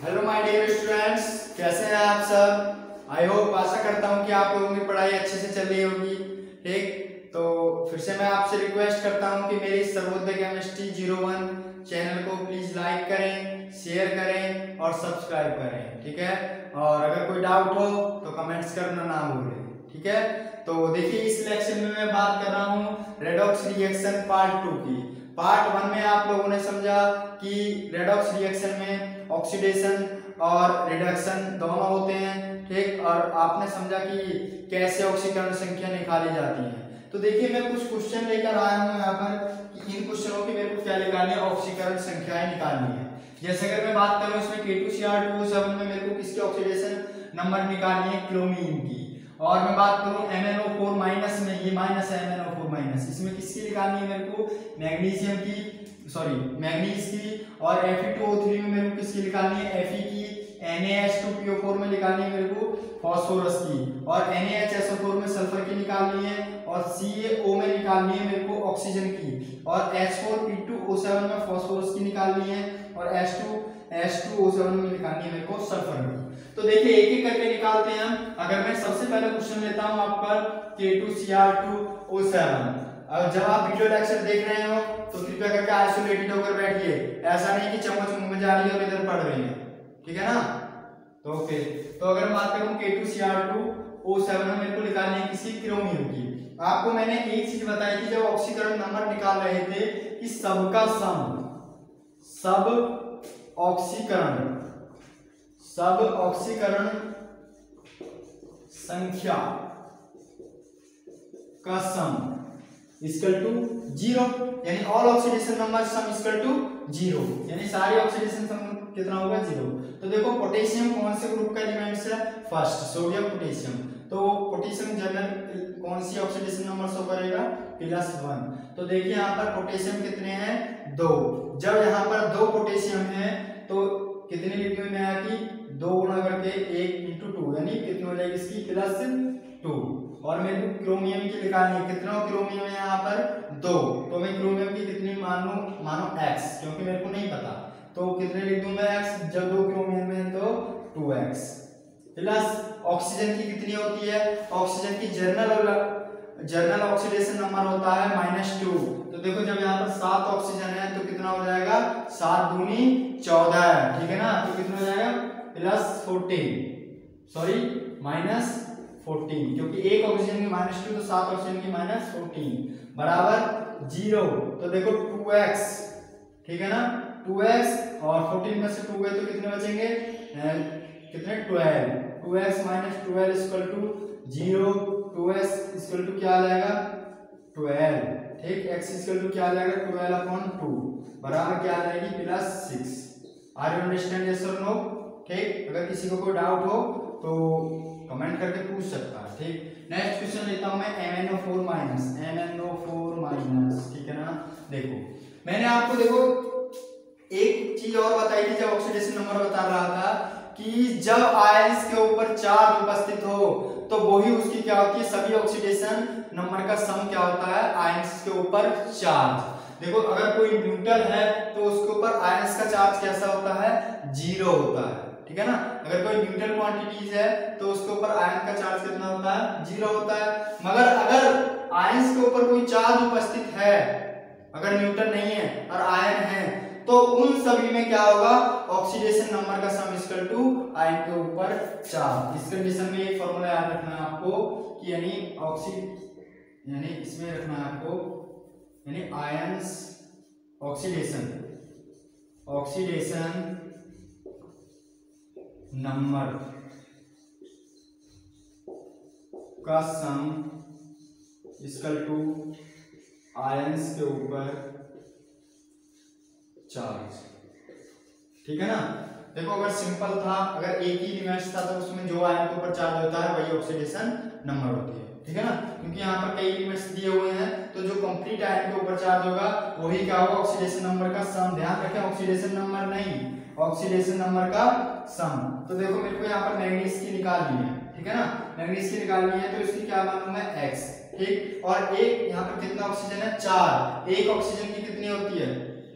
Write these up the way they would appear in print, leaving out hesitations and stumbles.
Hello my dear students, कैसे हैं आप सब। आई होप, आशा करता हूं कि आप लोगों की पढ़ाई अच्छे से चल रही होगी। ठीक, तो फिर से मैं आपसे रिक्वेस्ट करता हूं कि मेरी सर्वोदय केमिस्ट्री 01 चैनल को प्लीज लाइक करें, शेयर करें और सब्सक्राइब करें। ठीक है, और अगर कोई डाउट हो तो कमेंट्स करना ना भूलें। ठीक है, तो देखिए इस लेक्चर में मैं बात कर रहा हूँ रेडॉक्स रिएक्शन पार्ट 2 की। पार्ट 1 में आप लोगों ने समझा कि रेडॉक्स रिएक्शन में ऑक्सीडेशन और रिडक्शन दोनों होते हैं। ठीक, और आपने समझा कि कैसे ऑक्सीकरण संख्या निकाली जाती है। तो देखिए मैं कुछ क्वेश्चन लेकर आया हूँ यहाँ पर कि इन क्वेश्चनों की मेरे को क्या निकालनी है, ऑक्सीकरण संख्याएं निकालनी है। जैसे अगर मैं बात करूँ इसमें K2Cr2O7 में मेरे को किसकी ऑक्सीडेशन नंबर निकालनी है, क्रोमीन की। और मैं बात करूं MnO4 माइनस में, ये माइनस है MnO4 माइनस, इसमें किसकी निकालनी है मेरे को, मैग्नीशियम की, सॉरी मैग्नीज की। और Fe2O3 में मेरे को किसकी निकालनी है, Fe की। NaH2PO4 में निकालनी है मेरे को फास्फोरस की। और NaHSO4 में सल्फर की निकालनी है। और CaO में निकालनी है मेरे को ऑक्सीजन की। और H4P2O7 में फास्फोरस की निकालनी है। और H2O7 में निकालनी है मेरे को सल्फर की। तो देखिए एक एक करके निकालते हैं हम। अगर मैं सबसे पहले क्वेश्चन लेता हूं आप पर K2Cr2O7। अब जब आप वीडियो लेक्चर देख रहे हो तो कृपया करके आइसोलेटेड होकर बैठिए, ऐसा नहीं कि चम्मच मुंह में जा रही है और इधर पढ़ रही है। ठीक है ना, तो ओके। तो अगर मैं बात करूं K2Cr2O7 में मेरे को निकालनी है किसी क्रोमियम की। आपको मैंने एक चीज बताई थी जब ऑक्सीकरण नंबर निकाल रहे थे कि सबका सम, सब ऑक्सीकरण संख्या का सम इक्वल टू 0, यानी all oxidation number sum equal to 0, यानी सारी ऑक्सीडेशन सम कितना होगा, 0। तो देखो पोटेशियम कौन से ग्रुप का एलिमेंट्स है, फर्स्ट सोडियम पोटेशियम। तो पोटेशियम जनरल कौन सी ऑक्सीडेशन नंबर शो करेगा, +1। तो देखिए यहाँ पर पोटेशियम कितने हैं, 2। जब यहाँ पर 2 पोटेशियम है तो कितनी लिखने में आया कि 2 गुणा करके 1 × 2, यानी कितनी हो जाएगी इसकी +2। और मेरे को क्रोमियम की निकालनी है, कितना क्रोमियम है यहाँ पर 2। तो मैं क्रोमियम की कितनी मानो x, क्योंकि मेरे को नहीं पता। तो कितने लिख दूंगा x, जब 2 क्रोमियम है तो 2x। प्लस ऑक्सीजन की कितनी होती है, ऑक्सीजन की जर्नल ऑक्सीडेशन नंबर होता है -2। तो देखो जब यहाँ पर 7 ऑक्सीजन है तो कितना हो जाएगा, 7 दूनी 14। ठीक है ना, तो कितना हो जाएगा +14, सॉरी -14, क्योंकि एक ऑक्सीजन की -2 तो 7 ऑक्सीजन की -14 बराबर 0। तो देखो 2x, ठीक है ना, 2x और 14 में से 2 गए तो कितने बचेंगे, कितने 12। 2x - 12 = 0। 2s = क्या आ जाएगा 12। ठीक, x = क्या आ जाएगा 12/2 बराबर क्या आ जाएगी +6। आर यू अंडरस्टैंड, यस और नो। ठीक, अगर किसी को कोई डाउट हो तो कमेंट करके पूछ सकता है। ठीक, नेक्स्ट क्वेश्चन लेता हूं मैं MnO4-, ठीक है ना। देखो मैंने आपको देखो एक चीज और बताई थी जब ऑक्सीडेशन नंबर बता रहा था कि जब आयंस के ऊपर चार्ज उपस्थित हो तो वही उसकी क्या होती है, सभी ऑक्सीडेशन नंबर का सम क्या होता है, आयंस के ऊपर चार्ज। देखो अगर कोई न्यूट्रल है तो उसके ऊपर आयंस का चार्ज कैसा होता है, 0 होता है। ठीक है ना, अगर कोई न्यूट्रल क्वांटिटीज है तो उसके ऊपर आयन का चार्ज कितना होता है, 0 होता है। मगर अगर आयंस के ऊपर कोई चार्ज उपस्थित है, अगर न्यूट्रल नहीं है और आयन है, तो उन सभी में क्या होगा, ऑक्सीडेशन नंबर का सम इक्वल टू आयन के ऊपर चार्ज। इस कंडीशन में एक फॉर्मूला याद रखना है आपको कि यानी इसमें रखना है आपको, यानी आयंस ऑक्सीडेशन नंबर का सम इक्वल टू आयंस के ऊपर चार्ज। ठीक है ना, देखो अगर सिंपल था, अगर एक ही एलिमेंट्स था तो उसमें जो आयन के ऊपर चार्ज होता है वही ऑक्सीडेशन नंबर होती है। ठीक है ना, क्योंकि यहाँ पर कई एलिमेंट्स दिए हुए हैं तो जो कंप्लीट आयन के ऊपर चार्ज होगा वही क्या होगा, ऑक्सीडेशन नंबर का सम। ध्यान रखें ऑक्सीडेशन नंबर नहीं, ऑक्सीडेशन नंबर का सम। तो देखो मेरे को यहाँ पर मैग्नीज की निकालनी है। ठीक है ना, मैग्नीज की निकालनी है तो इसकी क्या मानूं मैं, x। ठीक, और एक यहाँ पर कितना ऑक्सीजन है, 4। एक ऑक्सीजन की कितनी होती है,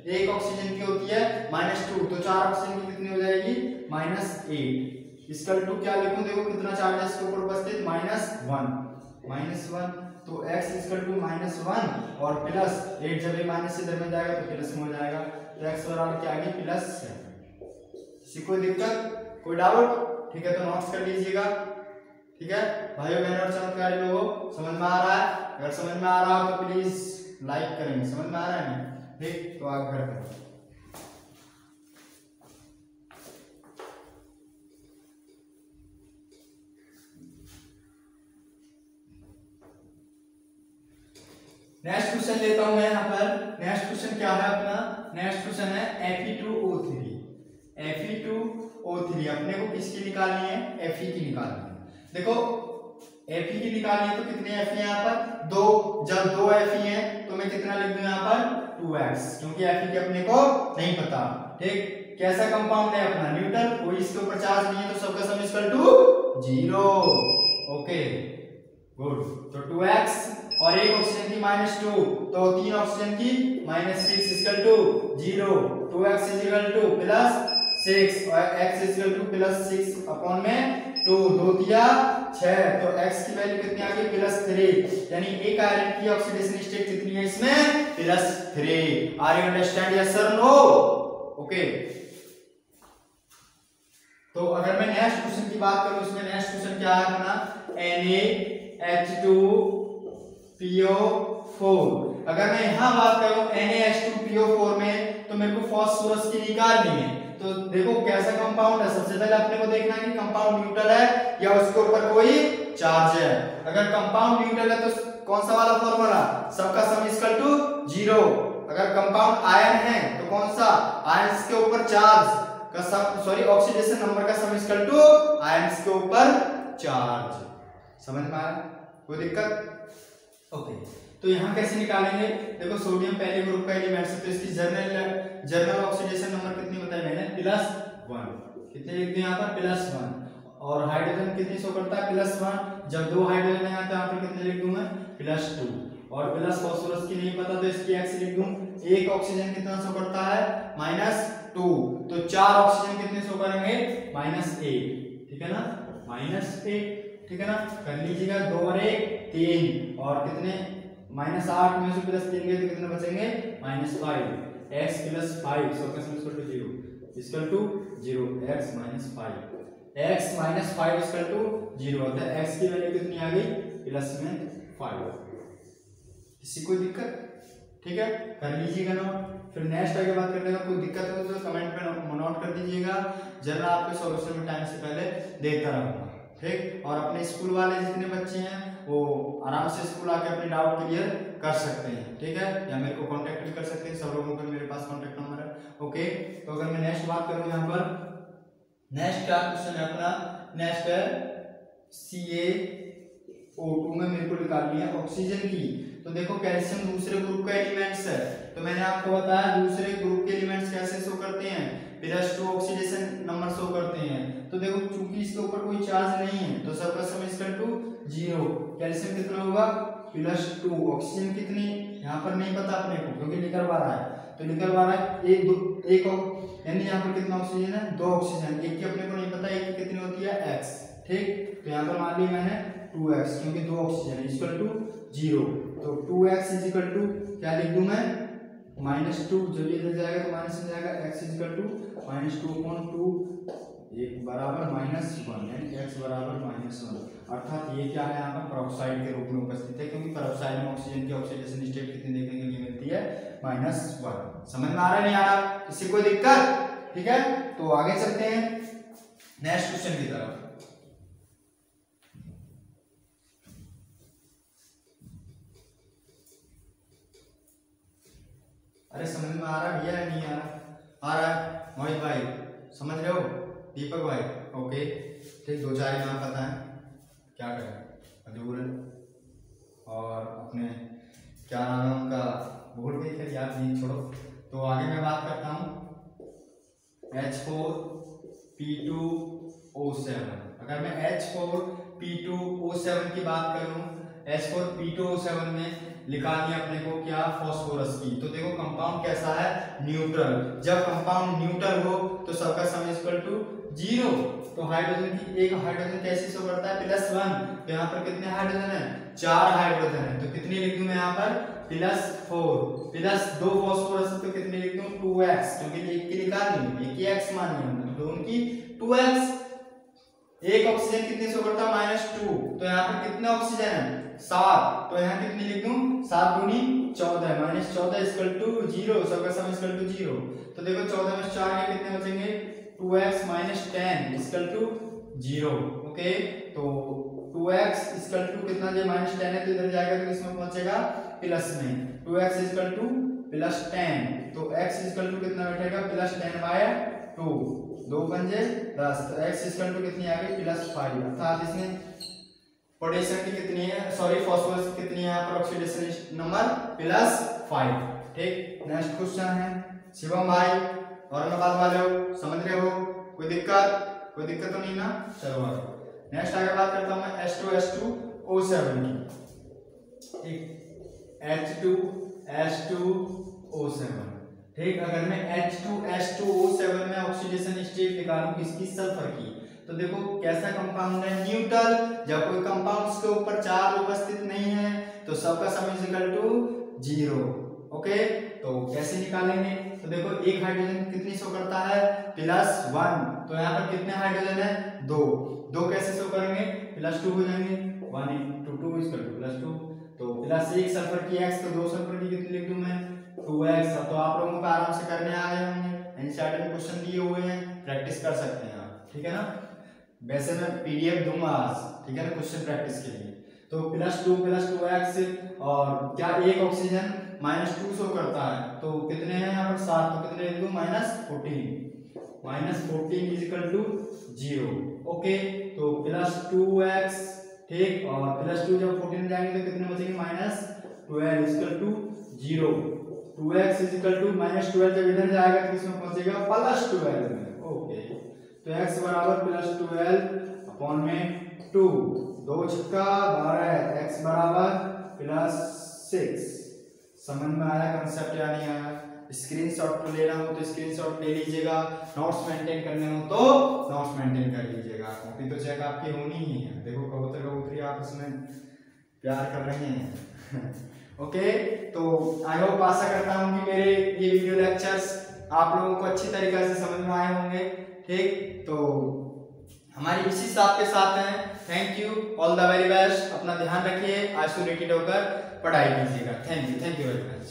एक ऑक्सीजन की होती है -2, तो 4 ऑक्सीजन की कितनी हो जाएगी -8 इक्वल टू क्या लिखूं, देखो कितना चार्ज है इसके ऊपर उपस्थित -1 तो x इक्वल टू -1 और प्लस 8 जब ये माइनस से इधर में जाएगा तो प्लस में हो जाएगा, तो x बराबर क्या आ गई +7। किसी कोई दिक्कत कोई डाउट? ठीक है, तो नोट्स कर लीजिएगा। ठीक है भाइयों बहनों और चमत्कारी लोगों, समझ में आ रहा है? अगर समझ में आ रहा हो तो प्लीज लाइक करेंगे, समझ में आ रहा है नहीं? ठीक, तो आगे करते हैं। नेक्स्ट क्वेश्चन लेता हूं मैं यहाँ पर। नेक्स्ट क्वेश्चन क्या है अपना? नेक्स्ट क्वेश्चन है Fe2O3। Fe2O3 अपने को किसकी निकालनी है? Fe की निकालनी है। देखो Fe की निकालनी है तो कितने Fe यहाँ पर? 2। जब 2 Fe है तो मैं कितना लिख दूं यहाँ पर? 2x, क्योंकि Fe के अपने को नहीं पता। ठीक, कैसा कंपाउंड है अपना? न्यूट्रल, कोई इसके ऊपर चार्ज नहीं है तो सबका sum equal to 0। Okay good, तो 2x और एक ऑक्सीजन की -2 तो 3 ऑक्सीजन की -6 equal to 0। 2x equal to +6 और x इक्वल टू +6 अपॉन में 2, 2 दिया 6, तो x की वैल्यू कितनी आ गई? +3, यानी एक आयरन की ऑक्सीडेशन स्टेट कितनी है इसमें? +3। Are you understand? Yes sir no? Okay, तो अगर मैं नेक्स्ट क्वेश्चन की बात करूं, इसमें नेक्स्ट क्वेश्चन क्या है अपना? NaH2PO4। अगर मैं यहां बात करूं NaH2PO4 में तो मेरे को फास्फोरस की निकालनी है। तो देखो कैसा कंपाउंड है, सबसे पहले अपने को देखना है कि कंपाउंड न्यूट्रल है या उसके ऊपर कोई चार्ज है। अगर कंपाउंड न्यूट्रल है तो कौन सा वाला फॉर्मूला? सबका सम इक्वल टू 0। अगर कंपाउंड आयन है तो कौन सा? आयंस के ऊपर चार्ज का सम, सॉरी ऑक्सीडेशन नंबर का सम इक्वल टू आयंस के ऊपर चार्ज। समझ में आया? कोई दिक्कत? ओके, तो यहाँ कैसे निकालेंगे? देखो सोडियम पहले ग्रुप का एलिमेंट है तो इसकी जर्नल ऑक्सीडेशन नंबर कितनी बताई मैंने? +1। कितने लिख दिए यहाँ पर? +1। और हाइड्रोजन कितनी शो करता है? +1। जब 2 हाइड्रोजन है यहाँ पर कितने लिख दूं मैं? +2। और प्लस फास्फोरस की नहीं पता तो इसकी x लिख दूं। एक ऑक्सीजन कितना शो करता है? -2, तो 4 ऑक्सीजन कितने शो करेंगे? -1। ठीक है ना? -1, ठीक है ना? कर लीजिएगा, 2 और 1 3 और कितने? -8 में से +3 गए तो कितने बचेंगे? -5। x + 5 सबका sum equal to 0 equal to 0 x - 5 x - 5 equal to 0 होता है। x की वैल्यू कितनी आ गई? +5। किसी कोई दिक्कत? ठीक है, कर लीजिएगा नोट। फिर नेक्स्ट आगे बात करने का कोई दिक्कत हो तो कमेंट में नोट कर दीजिएगा, जरा आपके सॉल्यूशन में टाइम से पहले देता रहूंगा। ठीक, और अपने स्कूल वाले जितने बच्चे हैं वो आराम से स्कूल आके अपने डाउट क्लियर कर सकते हैं। ठीक है, या मेरे को कांटेक्ट भी कर सकते हैं, सब लोगों का मेरे पास कांटेक्ट नंबर है। ओके, तो अगर मैं नेक्स्ट बात करूं यहाँ पर, नेक्स्ट क्या क्वेश्चन है अपना? नेक्स्ट है CaO2 में मेरे को निकालनी है ऑक्सीजन की। तो देखो कैल्शियम दूसरे ग्रुप का एलिमेंट्स है, तो मैंने आपको बताया दूसरे ग्रुप के एलिमेंट्स कैसे शो करते हैं? +2 ऑक्सीडेशन नंबर शो करते हैं। तो देखो चूंकि इसके ऊपर कोई चार्ज नहीं है तो सबका सम इक्वल टू 0। कैल्शियम कितना होगा? +2। ऑक्सीजन कितनी यहाँ पर नहीं पता अपने को क्योंकि निकलवा रहा है, तो निकलवा रहा है एक यानी यहाँ पर कितना ऑक्सीजन है? 2 ऑक्सीजन। एक की अपने को नहीं पता, एक की कितनी होती है? x। ठीक, तो यहाँ पर मान ली मैंने 2x क्योंकि 2 ऑक्सीजन इक्वल टू 0। तो 2x इक्वल टू क्या लिख दूं मैं? -2, जब ये इधर जाएगा तो माइनस में जाएगा, x इक्वल टू -2/2 एक बराबर -1 यानी x बराबर -1। अर्थात ये क्या है यहाँ पर? पेरोक्साइड के रूप में उपस्थित है, क्योंकि पेरोक्साइड में ऑक्सीजन की ऑक्सीडेशन स्टेट कितनी देखने के लिए मिलती है? -1। समझ में आ रहा है नहीं आ रहा? किसी कोई दिक्कत? ठीक है, तो आगे चलते हैं नेक्स्ट क्वेश्चन की तरफ। अरे समझ में आ रहा है भैया? नहीं आ रहा? आ रहा है मोहित भाई, समझ रहे हो? दीपक भाई ओके, ठीक। 2-4 नाम पता है, क्या करें? अजूर और अपने क्या नाम है उनका, भूल गए, फिर याद नहीं, छोड़ो। तो आगे मैं बात करता हूँ H4P2O7। अगर मैं H4P2O7 की बात करूँ, H4P2O7 में निकालनी है अपने को क्या, फास्फोरस की। तो देखो कंपाउंड कैसा है, न्यूट्रल। जब कंपाउंड न्यूट्रल हो तो सबका सम इक्वल टू 0। तो हाइड्रोजन की एक हाइड्रोजन कैसे शो करता है, +1। तो यहाँ पर कितने हाइड्रोजन है, 4 हाइड्रोजन है। तो कितनी लिख दूं मैं यहाँ पर, +4 +2 फास्फोरस, तो कितनी लिख दूं 2x, क्योंकि एक की निकालनी है, एक ही x मानी हमने, तो उनकी 2x। एक ऑक्सीजन कितनी शो करता है, -2। तो यहाँ पर कितने ऑक्सीजन है, 7। तो यहाँ कितनी लिख दूं, 7 दूनी 14, -14 इक्वल टू 0, सबका सम इक्वल टू 0। तो देखो 14 में 4 के कितने बचेंगे, 2x - 10 इक्वल टू 0। ओके, तो 2x इक्वल टू कितना, जो -10 है तो इधर जाएगा तो इसमें पहुंचेगा प्लस में, 2x इक्वल टू +10। तो x इक्वल टू कितना बैठेगा, +10/2, 2 पंजे 10। तो x इक्वल टू कितनी आ गई, +5। अर्थात इसमें पोटेशियम की कितनी है, सॉरी फास्फोरस की कितनी है यहाँ पर, ऑक्सीडेशन नंबर +5। ठीक, नेक्स्ट क्वेश्चन है शिवम भाई, औरंगाबाद वाले हो, समझ रहे हो, कोई दिक्कत तो नहीं ना। चलो आगे नेक्स्ट आगे बात करता हूं मैं H2SO7 की। ठीक, H2SO7। ठीक, अगर मैं H2SO7 में ऑक्सीडेशन स्टेट निकालूं किसकी, सल्फर की, तो देखो कैसा कंपाउंड है, न्यूट्रल। जब कोई कंपाउंड के ऊपर चार्ज उपस्थित नहीं है तो सबका सम इक्वल टू 0। ओके, तो कैसे निकालेंगे, तो देखो एक हाइड्रोजन कितनी शो करता है, +1। तो यहाँ पर कितने हाइड्रोजन है, 2 कैसे शो करेंगे, +2 हो जाएंगे, 1 × 2 = +2। तो +1 सल्फर की x, तो 2 सल्फर की कितनी लिख दूं मैं, 2x। तो आप लोगों को आराम से करने आ गए होंगे, एनसीईआरटी में क्वेश्चन दिए हुए हैं, प्रैक्टिस कर सकते हैं आप, ठीक है ना। वैसे मैं PDF दूंगा आज, ठीक है ना, क्वेश्चन प्रैक्टिस के लिए। तो +2 और क्या, एक ऑक्सीजन -2 शो करता है, तो कितने हैं यहाँ पर 7। तो कितने लिख दूं, -14 = 0। ओके, तो +2x। ठीक, और +2 जब 14 में जाएंगे तो कितने बचेंगे, -12 = 0। 2x -12 जब इधर जाएगा तो किसमें पहुंचेगा, +12 में। ओके, तो x बराबर +12/2, 2 छक्का 12, x बराबर +6। समझ में आया कंसेप्ट या नहीं आया। स्क्रीनशॉट तो लेना हो तो स्क्रीनशॉट ले लीजिएगा, नोट्स मेंटेन करने हो तो नोट्स मेंटेन कर लीजिएगा, कॉपी तो चेक आपकी होनी ही है। देखो कबूतर कबूतरी आपस में प्यार कर रहे हैं। ओके, तो आई होप आशा करता हूँ कि मेरे ये वीडियो लेक्चर्स आप लोगों को अच्छी तरीके से समझ में आए होंगे। ठीक, तो हमारी इसी साथ के साथ हैं। Thank you, all the very best. अपना ध्यान रखिए, आइसोलेटेड होकर पढ़ाई कीजिएगा। Thank you very much.